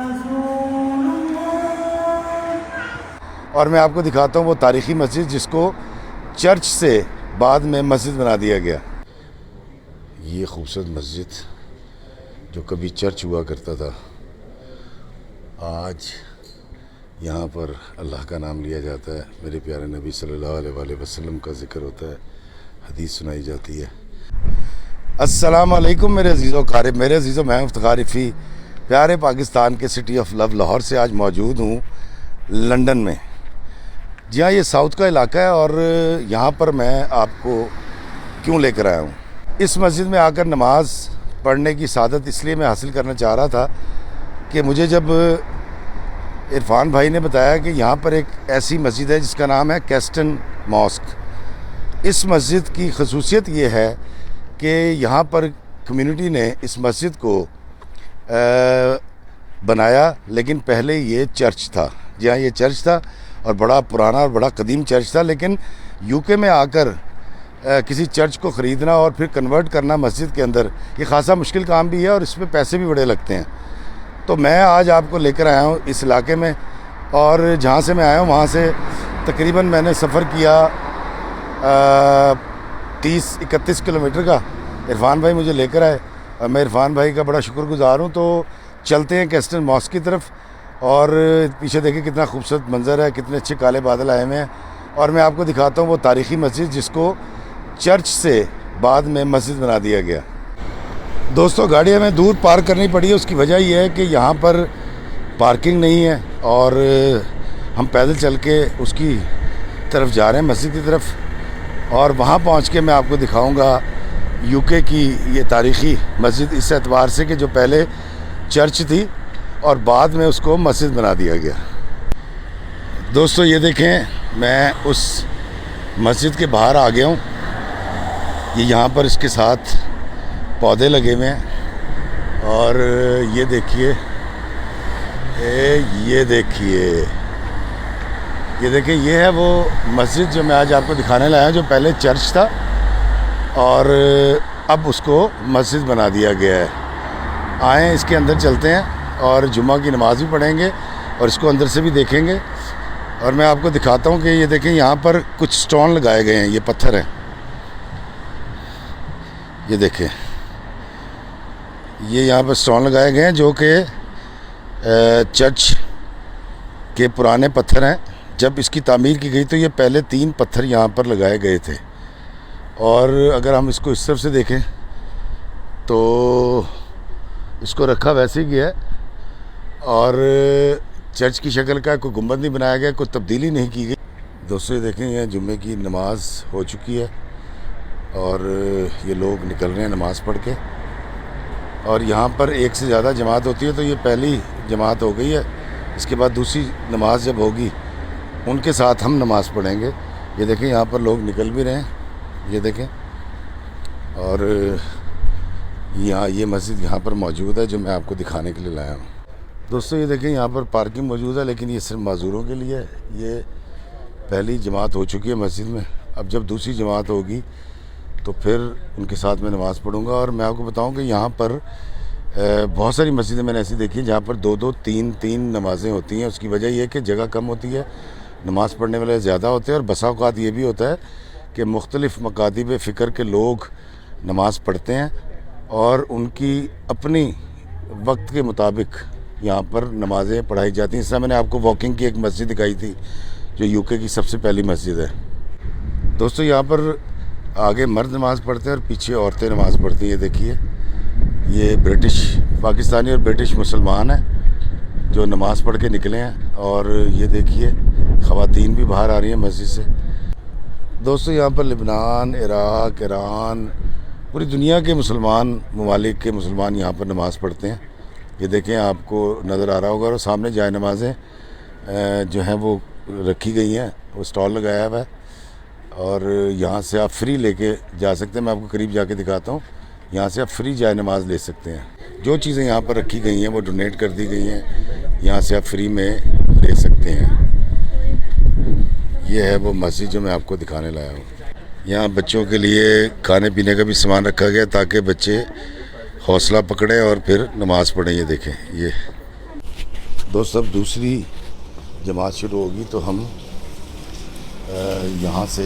रसूल और मैं आपको दिखाता हूँ वो तारीख़ी मस्जिद जिसको चर्च से बाद में मस्जिद बना दिया गया। ये खूबसूरत मस्जिद जो कभी चर्च हुआ करता था, आज यहाँ पर अल्लाह का नाम लिया जाता है, मेरे प्यारे नबी सल्लल्लाहु अलैहि वसल्लम का ज़िक्र होता है, हदीस सुनाई जाती है। अस्सलाम वालेकुम मेरे अज़ीज़ों क़ारिब, मेरे अज़ीज़ों, मैं इफ्तिखार रिफ़ी प्यारे पाकिस्तान के सिटी ऑफ लव लाहौर से आज मौजूद हूँ लंदन में। जी हाँ, ये साउथ का इलाका है और यहाँ पर मैं आपको क्यों लेकर आया हूँ। इस मस्जिद में आकर नमाज़ पढ़ने की सादत इसलिए मैं हासिल करना चाह रहा था कि मुझे जब इरफान भाई ने बताया कि यहाँ पर एक ऐसी मस्जिद है जिसका नाम है कैस्टन मॉस्क। इस मस्जिद की खसूसियत ये है कि यहाँ पर कम्युनिटी ने इस मस्जिद को बनाया, लेकिन पहले ये चर्च था। जी हाँ, ये चर्च था और बड़ा पुराना और बड़ा कदीम चर्च था, लेकिन यूके में आकर किसी चर्च को ख़रीदना और फिर कन्वर्ट करना मस्जिद के अंदर, ये ख़ासा मुश्किल काम भी है और इसमें पैसे भी बड़े लगते हैं। तो मैं आज आपको लेकर आया हूँ इस इलाके में, और जहाँ से मैं आया हूँ वहाँ से तकरीबन मैंने सफ़र किया 30-31 किलोमीटर का। इरफान भाई मुझे लेकर आए और मैं इरफान भाई का बड़ा शुक्रगुज़ार हूँ। तो चलते हैं कैस्टन मॉस्क की तरफ, और पीछे देखिए कितना खूबसूरत मंज़र है, कितने अच्छे काले बादल आए हुए हैं, और मैं आपको दिखाता हूँ वो तारीख़ी मस्जिद जिसको चर्च से बाद में मस्जिद बना दिया गया। दोस्तों, गाड़ी हमें दूर पार्क करनी पड़ी है, उसकी वजह यह है कि यहाँ पर पार्किंग नहीं है और हम पैदल चल के उसकी तरफ जा रहे हैं, मस्जिद की तरफ, और वहाँ पहुँच के मैं आपको दिखाऊँगा यूके की ये तारीख़ी मस्जिद, इस एतबार से कि जो पहले चर्च थी और बाद में उसको मस्जिद बना दिया गया। दोस्तों, ये देखें, मैं उस मस्जिद के बाहर आ गया हूँ। ये यहाँ पर इसके साथ पौधे लगे हुए हैं, और ये देखिए, ये देखिए, ये है वो मस्जिद जो मैं आज आपको दिखाने लाया हूँ, जो पहले चर्च था और अब उसको मस्जिद बना दिया गया है। आएँ इसके अंदर चलते हैं और जुम्मा की नमाज़ भी पढ़ेंगे और इसको अंदर से भी देखेंगे। और मैं आपको दिखाता हूँ कि ये देखें, यहाँ पर कुछ स्टोन लगाए गए हैं, ये पत्थर हैं, ये देखें, ये यहाँ पर स्टोन लगाए गए हैं जो कि चर्च के पुराने पत्थर हैं। जब इसकी तामीर की गई तो ये पहले 3 पत्थर यहाँ पर लगाए गए थे, और अगर हम इसको इस तरफ से देखें तो इसको रखा वैसे ही गया है, और चर्च की शक्ल का कोई गुंबद नहीं बनाया गया, कोई तब्दीली नहीं की गई। दोस्तों, ये देखें, यह जुम्मे की नमाज़ हो चुकी है और ये लोग निकल रहे हैं नमाज़ पढ़ के, और यहाँ पर एक से ज़्यादा जमात होती है, तो ये पहली जमात हो गई है। इसके बाद दूसरी नमाज जब होगी उनके साथ हम नमाज़ पढ़ेंगे। ये देखें, यहाँ पर लोग निकल भी रहे हैं, ये देखें, और यहाँ ये मस्जिद यहाँ पर मौजूद है जो मैं आपको दिखाने के लिए लाया हूँ। दोस्तों, ये देखें, यहाँ पर पार्किंग मौजूद है, लेकिन ये सिर्फ माज़ूरों के लिए है। ये पहली जमात हो चुकी है मस्जिद में, अब जब दूसरी जमात होगी तो फिर उनके साथ मैं नमाज़ पढ़ूँगा। और मैं आपको बताऊँ कि यहाँ पर बहुत सारी मस्जिदें मैंने ऐसी देखी हैं जहाँ पर 2-2, 3-3 नमाज़ें होती हैं। उसकी वजह यह है कि जगह कम होती है, नमाज़ पढ़ने वाले ज़्यादा होते हैं, और बसा औक़ात ये भी होता है कि मुख्तलिफ़ मकातिब फ़िक्र के लोग नमाज़ पढ़ते हैं और उनकी अपनी वक्त के मुताबिक यहाँ पर नमाज़ें पढ़ाई जाती हैं। इससे मैंने आपको वॉकिंग की एक मस्जिद दिखाई थी जो यूके की सबसे पहली मस्जिद है। दोस्तों, यहाँ पर आगे मर्द नमाज़ पढ़ते हैं और पीछे औरतें नमाज़ पढ़ती हैं। ये देखिए, ये ब्रिटिश, पाकिस्तानी और ब्रिटिश मुसलमान हैं जो नमाज़ पढ़ के निकले हैं, और ये देखिए ख़वातीन भी बाहर आ रही हैं मस्जिद से। दोस्तों, यहाँ पर लिबनान, इराक़, ईरान, पूरी दुनिया के मुसलमान ममालिक के मुसलमान यहाँ पर नमाज़ पढ़ते हैं। ये देखें, आपको नज़र आ रहा होगा, और सामने जाए नमाज़ें जो हैं वो रखी गई हैं, वो स्टॉल लगाया हुआ है, और यहाँ से आप फ्री लेके जा सकते हैं। मैं आपको करीब जाके दिखाता हूँ, यहाँ से आप फ्री जाए नमाज़ ले सकते हैं। जो चीज़ें यहाँ पर रखी गई हैं वो डोनेट कर दी गई हैं, यहाँ से आप फ्री में ले सकते हैं। ये है वो मस्जिद जो मैं आपको दिखाने लाया हूँ। यहाँ बच्चों के लिए खाने पीने का भी सामान रखा गया ताकि बच्चे हौसला पकड़ें और फिर नमाज़ पढ़ें। ये देखें, ये दोस्त अब दूसरी जमात शुरू होगी तो हम यहाँ से,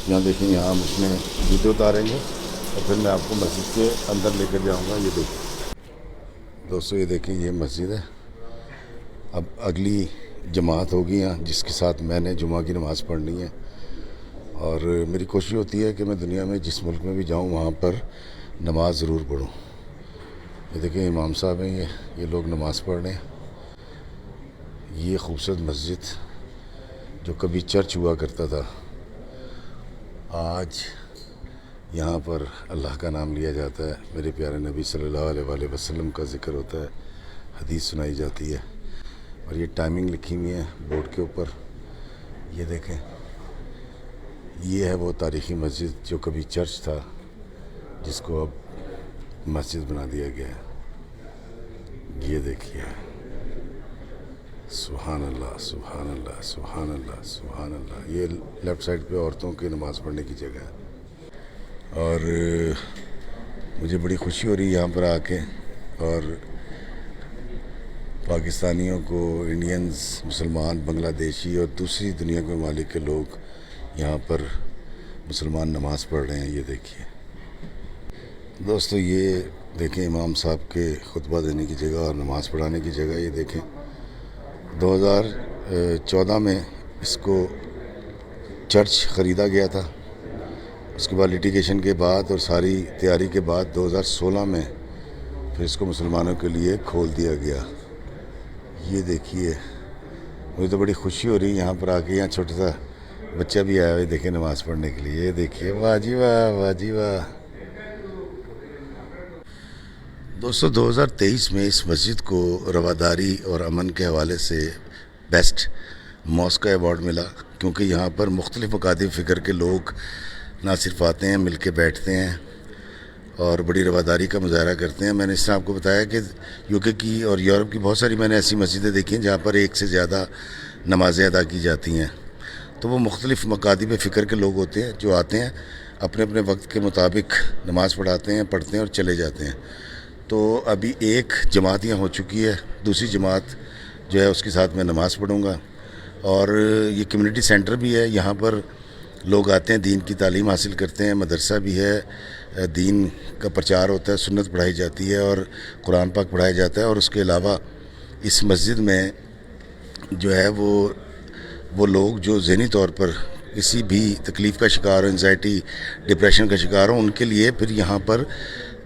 यहाँ देखें, यहाँ हम अपने जूते उतारेंगे और फिर मैं आपको मस्जिद के अंदर लेकर जाऊँगा। ये देखें दोस्तों, ये देखें, ये मस्जिद है। अब अगली जमात होगी यहाँ जिसके साथ मैंने जुमा की नमाज़ पढ़नी है। और मेरी कोशिश होती है कि मैं दुनिया में जिस मुल्क में भी जाऊँ वहाँ पर नमाज़ ज़रूर पढ़ूँ। ये देखें, इमाम साहब हैं, ये लोग नमाज़ पढ़ रहे हैं। ये खूबसूरत मस्जिद जो कभी चर्च हुआ करता था, आज यहाँ पर अल्लाह का नाम लिया जाता है, मेरे प्यारे नबी सल्लल्लाहु अलैहि वसल्लम का ज़िक्र होता है, हदीस सुनाई जाती है। और ये टाइमिंग लिखी हुई है बोर्ड के ऊपर। ये देखें, ये है वो तारीख़ी मस्जिद जो कभी चर्च था, जिसको अब मस्जिद बना दिया गया है। ये देखिए, सुभान अल्लाह, सुभान अल्लाह, सुभान अल्लाह, सुभान अल्लाह। ये लेफ़्ट साइड पे औरतों की नमाज़ पढ़ने की जगह है। और मुझे बड़ी खुशी हो रही है यहाँ पर आके, और पाकिस्तानियों को, इंडियंस, मुसलमान, बांग्लादेशी और दूसरी दुनिया के ममालिक के लोग यहाँ पर मुसलमान नमाज़ पढ़ रहे हैं। ये देखिए दोस्तों, ये देखें, इमाम साहब के खुतबा देने की जगह और नमाज़ पढ़ाने की जगह। ये देखें, 2014 में इसको चर्च ख़रीदा गया था। उसके बाद लिटिगेशन के बाद और सारी तैयारी के बाद 2016 में फिर इसको मुसलमानों के लिए खोल दिया गया। ये देखिए, मुझे तो बड़ी खुशी हो रही है यहाँ पर आके। यहाँ छोटा सा बच्चा भी आया हुआ, देखे, नमाज़ पढ़ने के लिए। ये देखिए, वाह जी वाह, वाह जी वाह। दोस्तों, 2023 में इस मस्जिद को रवादारी और अमन के हवाले से बेस्ट मॉस्क का अवार्ड मिला, क्योंकि यहाँ पर मुख्तलिफ़ मकातिब फ़िक्र के लोग ना सिर्फ आते हैं, मिल के बैठते हैं और बड़ी रवादारी का मुजाहरा करते हैं। मैंने इससे आपको बताया कि यूके की और यूरोप की बहुत सारी मैंने ऐसी मस्जिदें देखी हैं जहाँ पर एक से ज़्यादा नमाज़ें अदा की जाती हैं। तो वो मुख्तलिफ़ मकातिब फ़िक्र के लोग होते हैं जो आते हैं, अपने अपने वक्त के मुताबिक नमाज़ पढ़ाते हैं, पढ़ते हैं और चले जाते हैं। तो अभी एक जमात यहाँ हो चुकी है, दूसरी जमात जो है उसके साथ मैं नमाज़ पढ़ूँगा। और ये कम्युनिटी सेंटर भी है, यहाँ पर लोग आते हैं, दीन की तालीम हासिल करते हैं। मदरसा भी है, दीन का प्रचार होता है, सुन्नत पढ़ाई जाती है और कुरान पाक पढ़ाया जाता है। और उसके अलावा इस मस्जिद में जो है वो लोग जो ज़हनी तौर पर किसी भी तकलीफ़ का शिकार हो, एंजाइटी, डिप्रेशन का शिकार हो, उनके लिए फिर यहाँ पर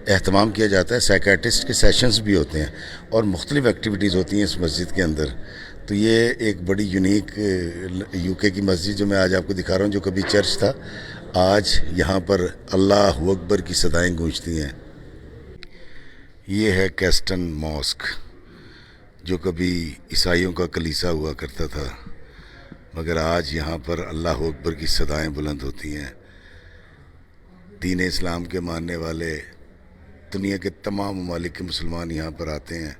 एहतमाम किया जाता है। साइकेट्रिस्ट के सेशंस भी होते हैं और मुख्तलिफ़ एक्टिविटीज़ होती हैं इस मस्जिद के अंदर। तो ये एक बड़ी यूनिक यूके की मस्जिद जो मैं आज आपको दिखा रहा हूँ, जो कभी चर्च था, आज यहाँ पर अल्लाह अकबर की सदाएं गूंजती हैं। ये है कैस्टन मॉस्क, जो कभी ईसाइयों का कलीसा हुआ करता था, मगर आज यहाँ पर अल्लाह अकबर की सदाएं बुलंद होती हैं। दीन इस्लाम के मानने वाले दुनिया के तमाम ममालिक के मुसलमान यहाँ पर आते हैं,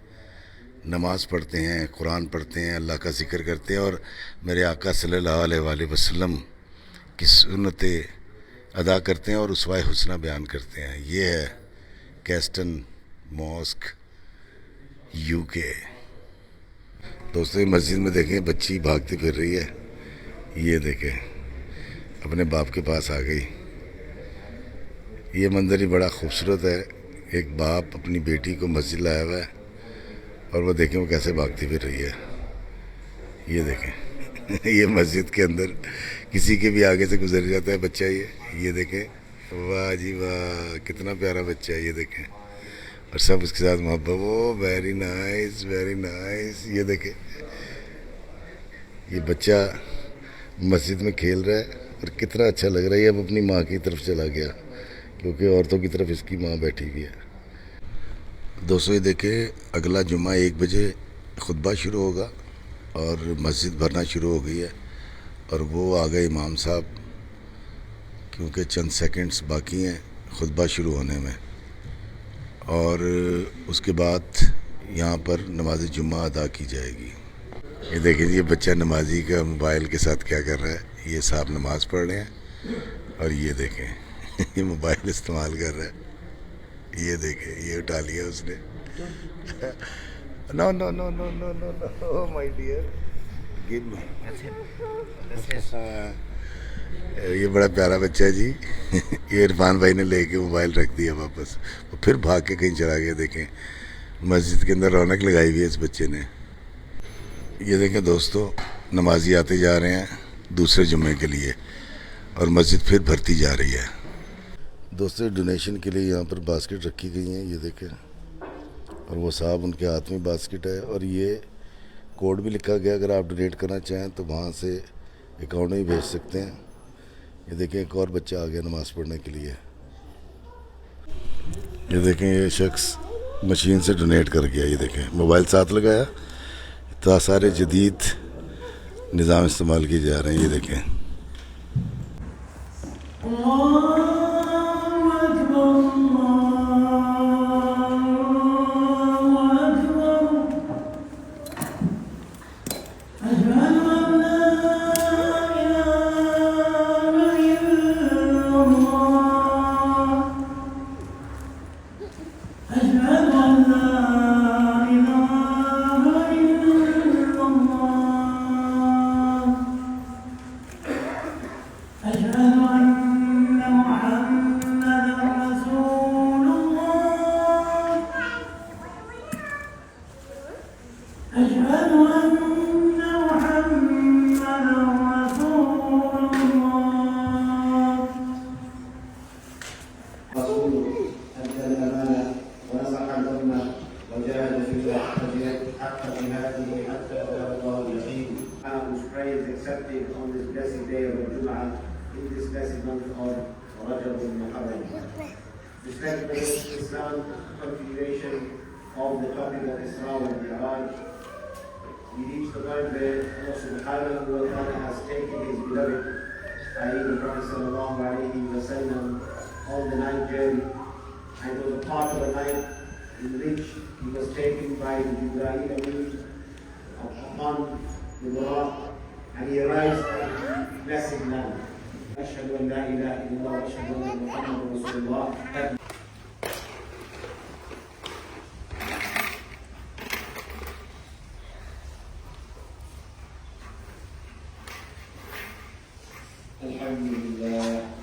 नमाज़ पढ़ते हैं, कुरान पढ़ते हैं, अल्लाह का ज़िक्र करते हैं और मेरे आका सल्लल्लाहु अलैहि वसल्लम की सुन्नतें अदा करते हैं और उसवाए हुस्ना बयान करते हैं। ये है कैस्टन मॉस्क, यूके। दोस्तों, मस्जिद में देखें, बच्ची भागती फिर रही है। ये देखें, अपने बाप के पास आ गई। ये मंजर ही बड़ा खूबसूरत है। एक बाप अपनी बेटी को मस्जिद लाया हुआ है और वो देखें वो कैसे भागती फिर रही है। ये देखें ये मस्जिद के अंदर किसी के भी आगे से गुजर जाता है बच्चा। ये देखें, वाह जी वाह, कितना प्यारा बच्चा है। ये देखें, और सब उसके साथ मोहब्बत। वो वेरी नाइस, वेरी नाइस। ये देखें, ये बच्चा मस्जिद में खेल रहा है और कितना अच्छा लग रहा है। ये अब अपनी माँ की तरफ चला गया, क्योंकि औरतों की तरफ इसकी माँ बैठी हुई है। दोस्तों, ये देखें, अगला जुम्मा 1 बजे खुतबा शुरू होगा और मस्जिद भरना शुरू हो गई है। और वो आ गए इमाम साहब, क्योंकि चंद सेकंड्स बाकी हैं खुतबा शुरू होने में। और उसके बाद यहाँ पर नमाज जुम्मा अदा की जाएगी। ये देखें, ये बच्चा नमाजी का मोबाइल के साथ क्या कर रहा है। ये साहब नमाज़ पढ़ रहे हैं और ये देखें ये मोबाइल इस्तेमाल कर रहा है। ये देखे, ये उठा लिया उसने। No no no no no no no my dear, give me. ये बड़ा प्यारा बच्चा है जी। ये इरफान भाई ने लेके मोबाइल रख दिया वापस, वो फिर भाग के कहीं चला गया। देखें, मस्जिद के अंदर रौनक लगाई हुई है इस बच्चे ने। ये देखें दोस्तों, नमाजी आते जा रहे हैं दूसरे जुम्मे के लिए और मस्जिद फिर भरती जा रही है। दोस्तों, डोनेशन के लिए यहाँ पर बास्केट रखी गई हैं, ये देखें, और वो साहब उनके हाथ में बास्केट है और ये कोड भी लिखा गया, अगर आप डोनेट करना चाहें तो वहाँ से अकाउंट में भेज सकते हैं। ये देखें, एक और बच्चा आ गया नमाज़ पढ़ने के लिए। ये देखें, ये शख्स मशीन से डोनेट कर गया। ये देखें, मोबाइल साथ लगाया, इतना सारे जदीद निज़ाम इस्तेमाल किए जा रहे हैं। ये देखें, accepted on this blessed day of Jum'ah in this blessed month of Rajab al-Muharram. This celebrates Islam's continuation of the topic of Isra and Mi'raj. We reach the point where Allah subhanahu wa ta'ala has taken his beloved, i.e. the Prophet sallallahu alayhi wa sallam, on the night journey, and was a part of the night in which he was taken by the Jibreel Amin upon the Buraq, and he arrives at the blessed land. Ashhadu an la ilaha illallah wa ashhadu anna Muhammadan Rasulullah.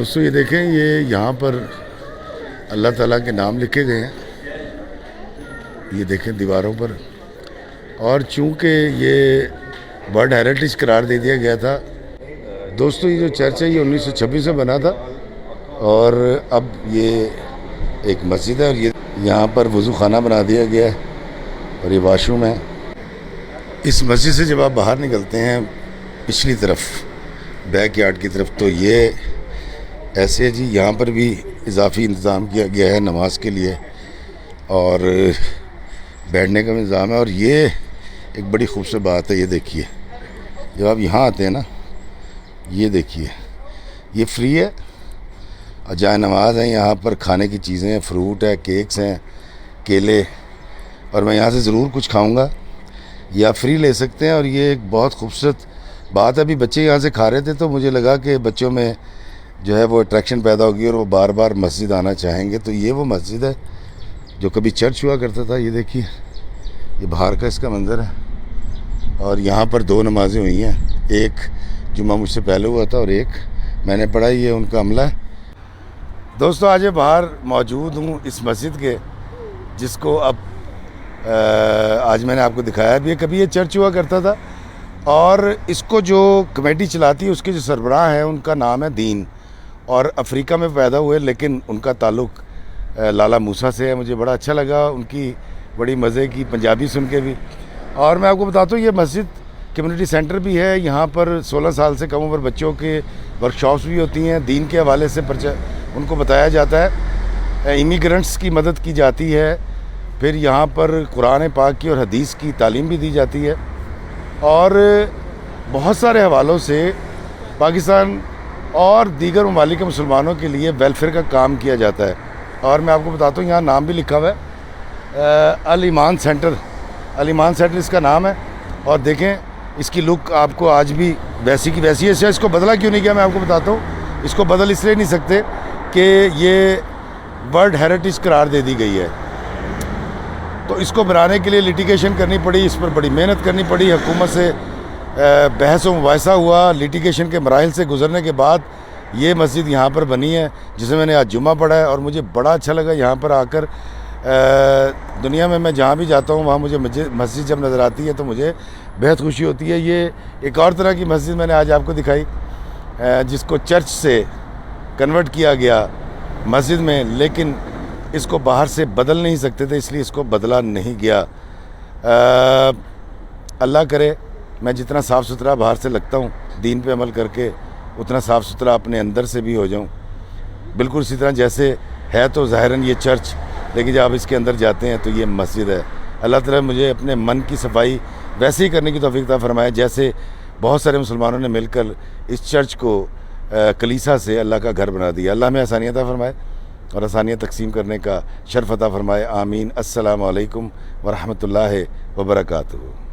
दोस्तों, ये देखें, ये यहाँ पर अल्लाह ताला के नाम लिखे गए हैं, ये देखें दीवारों पर। और चूँकि ये वर्ल्ड हेरिटेज करार दे दिया गया था। दोस्तों, ये जो चर्च है ये 1926 में बना था और अब ये एक मस्जिद है और ये यहाँ पर वज़ू खाना बना दिया गया है और ये वाशरूम है। इस मस्जिद से जब आप बाहर निकलते हैं पिछली तरफ, बैक यार्ड की तरफ, तो ये ऐसे है जी, यहाँ पर भी इजाफ़ी इंतज़ाम किया गया है नमाज के लिए और बैठने का इंतज़ाम है। और ये एक बड़ी खूबसूरत बात है। ये देखिए, जब आप यहाँ आते हैं ना, ये देखिए, ये फ्री है और जाए नमाज है, यहाँ पर खाने की चीज़ें हैं, फ्रूट है, केक्स हैं, केले, और मैं यहाँ से ज़रूर कुछ खाऊँगा, या फ्री ले सकते हैं। और ये एक बहुत खूबसूरत बात है। अभी बच्चे यहाँ से खा रहे थे तो मुझे लगा कि बच्चों में जो है वो अट्रैक्शन पैदा होगी और वो बार बार मस्जिद आना चाहेंगे। तो ये वो मस्जिद है जो कभी चर्च हुआ करता था। ये देखिए, ये बाहर का इसका मंज़र है और यहाँ पर 2 नमाज़ें हुई हैं, एक जुम्मा मुझसे पहले हुआ था और एक मैंने पढ़ा। ये उनका अमला है। दोस्तों, आज मैं बाहर मौजूद हूँ इस मस्जिद के, जिसको अब आज मैंने आपको दिखाया भी है। कभी ये चर्च हुआ करता था और इसको जो कमेटी चलाती है उसके जो सरबराह हैं उनका नाम है दीन, और अफ्रीका में पैदा हुए लेकिन उनका ताल्लुक़ लाला मूसा से है। मुझे बड़ा अच्छा लगा उनकी बड़ी मज़े की पंजाबी सुन के भी। और मैं आपको बताता हूँ ये मस्जिद कम्युनिटी सेंटर भी है। यहाँ पर 16 साल से कम उम्र बच्चों के वर्कशॉप्स भी होती हैं, दीन के हवाले से उनको बताया जाता है, इमिग्रेंट्स की मदद की जाती है, फिर यहाँ पर कुरान पाक की और हदीस की तालीम भी दी जाती है, और बहुत सारे हवालों से पाकिस्तान और दीगर ममालिक के मुसलमानों के लिए वेलफेयर का काम किया जाता है। और मैं आपको बताता हूँ यहाँ नाम भी लिखा हुआ है, अल ईमान सेंटर, अल ईमान सेंटर इसका नाम है। और देखें इसकी लुक आपको आज भी वैसी की वैसी है। इसको बदला क्यों नहीं किया मैं आपको बताता हूँ। इसको बदल इसलिए नहीं सकते कि ये वर्ल्ड हेरिटेज करार दे दी गई है, तो इसको बनाने के लिए लिटिगेशन करनी पड़ी, इस पर बड़ी मेहनत करनी पड़ी, हुकूमत से बहस व मुबाहिसा हुआ, लिटिगेशन के मराहिल से गुजरने के बाद ये मस्जिद यहाँ पर बनी है, जिसमें मैंने आज जुम्मा पढ़ा है। और मुझे बड़ा अच्छा लगा यहाँ पर आकर। दुनिया में मैं जहाँ भी जाता हूँ वहाँ मुझे मस्जिद जब नज़र आती है तो मुझे बेहद खुशी होती है। ये एक और तरह की मस्जिद मैंने आज आपको दिखाई, जिसको चर्च से कन्वर्ट किया गया मस्जिद में, लेकिन इसको बाहर से बदल नहीं सकते थे, इसलिए इसको बदला नहीं गया। अल्लाह करे मैं जितना साफ़ सुथरा बाहर से लगता हूँ दीन पे अमल करके, उतना साफ़ सुथरा अपने अंदर से भी हो जाऊँ, बिल्कुल इसी तरह जैसे है तो ज़ाहिरन ये चर्च, लेकिन जब आप इसके अंदर जाते हैं तो ये मस्जिद है। अल्लाह ताला मुझे अपने मन की सफाई वैसे ही करने की तौफीक अता फरमाए जैसे बहुत सारे मुसलमानों ने मिलकर इस चर्च को कलीसा से अल्लाह का घर बना दिया। अल्लाह में आसानियत अता फरमाए और आसानियाँ तकसीम करने का शर्फ अता फरमाए। आमीन। अस्सलामु अलैकुम व रहमतुल्लाहि व बरकातुहू।